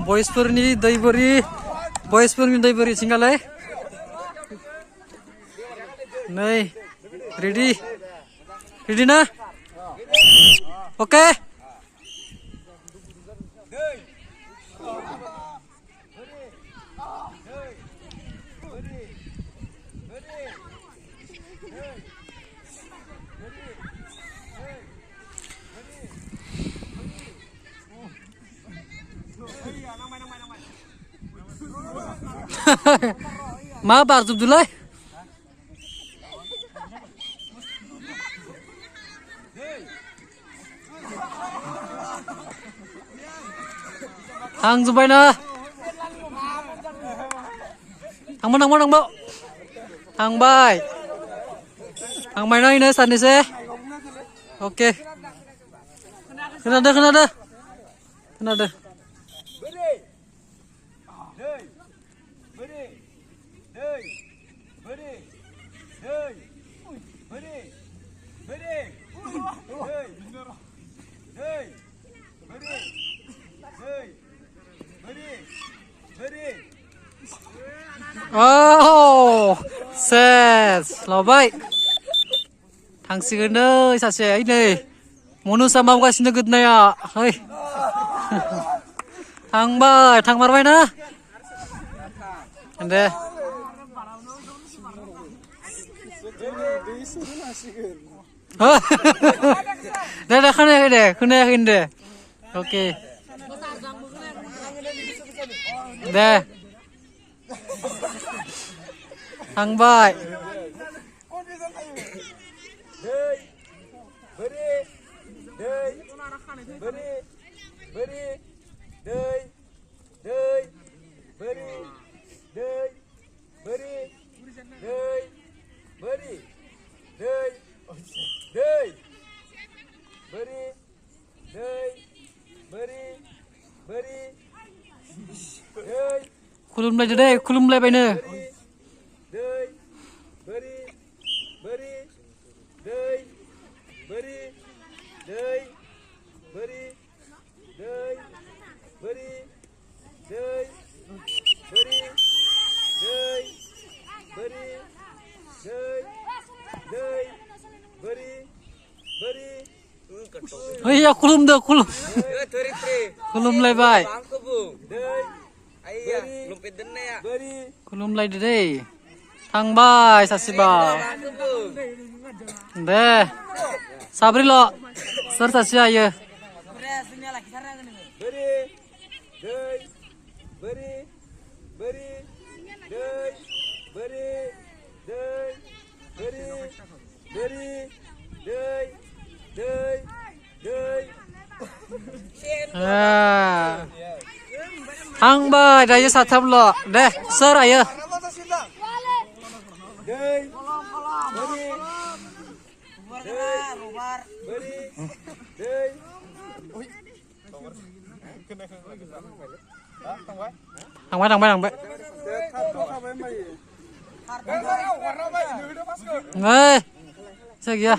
boysफोरनि दै बोरि थिंगालाय नै ready ना oke मा बारजोबदोलाय थांजोब्बायना थांबायना इनो सानैसो oke खोनादो Oh, ses, laबाय थांसिगोन नै सासे नै मनुसा मावगासिनो गोदनाया है थांमारबाय ना दे दे खोनायाखै दे oke deh थांबाय खुलुमलायदो दे खुलुमलायबायनो iya खुलुमलायबाय खुलुमलायदो दे थांबाय सासेबाव दे साब्रैल' सोर सासे हायो थांबाय दायो साथामल' deh सोर हायो थांबाय नै saya gया